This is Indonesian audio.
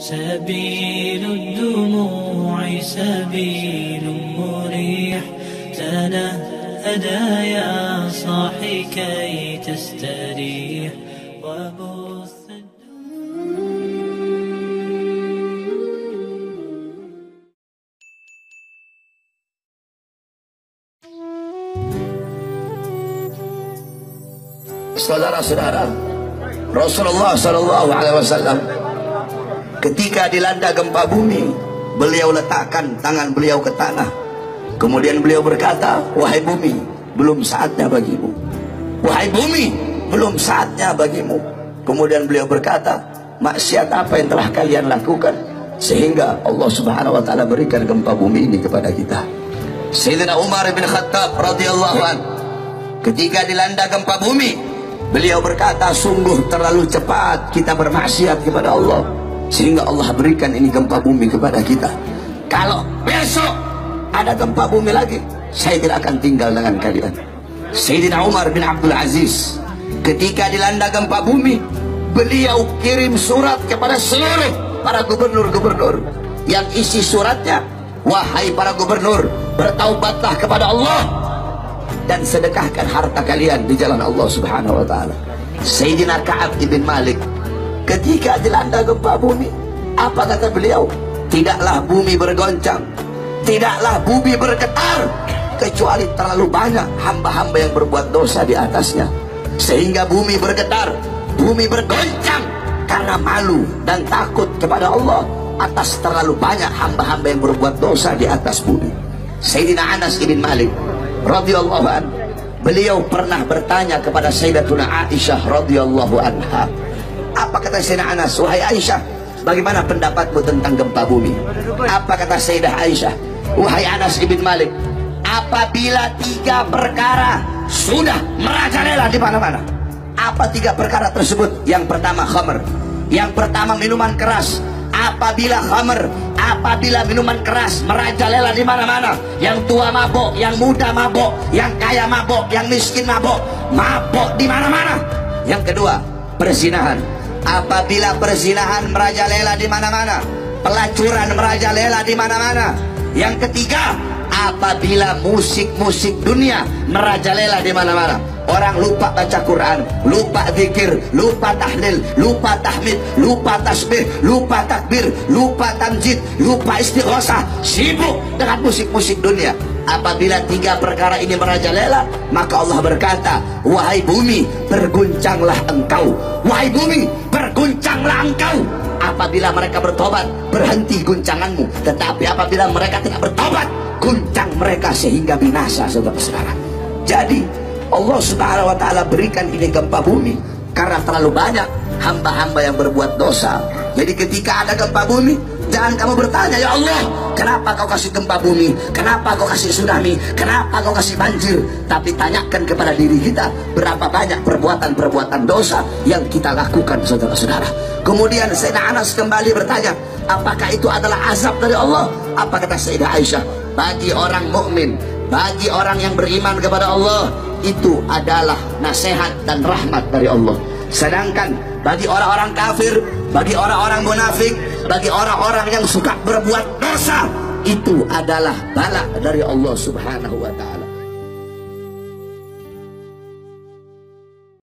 سبيل الدموع سبيل مريح تنهدى يا صاحي كي تستريح وبث Saudara-saudara, Rasulullah Shallallahu Alaihi Wasallam ketika dilanda gempa bumi, beliau letakkan tangan beliau ke tanah. Kemudian beliau berkata, wahai bumi, belum saatnya bagimu. Wahai bumi, belum saatnya bagimu. Kemudian beliau berkata, maksiat apa yang telah kalian lakukan sehingga Allah Subhanahu Wa Taala berikan gempa bumi ini kepada kita. Sayyidina Umar bin Khattab radhiyallahu anhu ketika dilanda gempa bumi, beliau berkata, sungguh terlalu cepat kita bermaksiat kepada Allah sehingga Allah berikan ini gempa bumi kepada kita. Kalau besok ada gempa bumi lagi, saya tidak akan tinggal dengan kalian. Sayyidina Umar bin Abdul Aziz ketika dilanda gempa bumi, beliau kirim surat kepada seluruh para gubernur-gubernur yang isi suratnya, wahai para gubernur, bertaubatlah kepada Allah dan sedekahkan harta kalian di jalan Allah Subhanahu Wa Taala. Sayyidina Ka'ab ibn Malik ketika dilanda gempa bumi, apa kata beliau? Tidaklah bumi bergoncang, tidaklah bumi bergetar, kecuali terlalu banyak hamba-hamba yang berbuat dosa di atasnya, sehingga bumi bergetar, bumi bergoncang karena malu dan takut kepada Allah atas terlalu banyak hamba-hamba yang berbuat dosa di atas bumi. Sayyidina Anas ibn Malik radhiyallahu anhu, beliau pernah bertanya kepada Sayyidatuna Aisyah radhiyallahu anha. Apa kata Sayyidina Anas? Wahai Aisyah, bagaimana pendapatmu tentang gempa bumi? Apa kata Sayyidah Aisyah? Wahai Anas ibn Malik, apabila 3 perkara sudah merajalela di mana-mana. Apa 3 perkara tersebut? Yang pertama khamr, yang pertama minuman keras. Apabila khamr, apabila minuman keras merajalela di mana-mana, yang tua mabok, yang muda mabok, yang kaya mabok, yang miskin mabok, mabok di mana-mana. Yang kedua, perzinahan. Apabila perzinahan merajalela di mana-mana, pelacuran merajalela di mana-mana. Yang ketiga, apabila musik-musik dunia merajalela di mana-mana. Orang lupa baca Quran, lupa zikir, lupa tahlil, lupa tahmid, lupa tasbih, lupa takbir, lupa tamjid, lupa istighosah, sibuk dengan musik-musik dunia. Apabila 3 perkara ini merajalela, maka Allah berkata, wahai bumi, berguncanglah engkau. Wahai bumi, berguncanglah engkau. Apabila mereka bertobat, berhenti guncanganmu. Tetapi apabila mereka tidak bertobat, guncang mereka sehingga binasa, saudara-saudara. Jadi Allah Subhanahu Wa Taala berikan ini gempa bumi karena terlalu banyak hamba-hamba yang berbuat dosa. Jadi ketika ada gempa bumi, jangan kamu bertanya, ya Allah, kenapa kau kasih gempa bumi? Kenapa kau kasih tsunami? Kenapa kau kasih banjir? Tapi tanyakan kepada diri kita, berapa banyak perbuatan-perbuatan dosa yang kita lakukan, saudara-saudara. Kemudian Sayyidina Anas kembali bertanya, apakah itu adalah azab dari Allah? Apa kata Sayyidah Aisyah? Bagi orang mukmin, bagi orang yang beriman kepada Allah, itu adalah nasihat dan rahmat dari Allah. Sedangkan bagi orang-orang kafir, bagi orang-orang munafik, bagi orang-orang yang suka berbuat dosa, itu adalah bala dari Allah Subhanahu Wa Taala.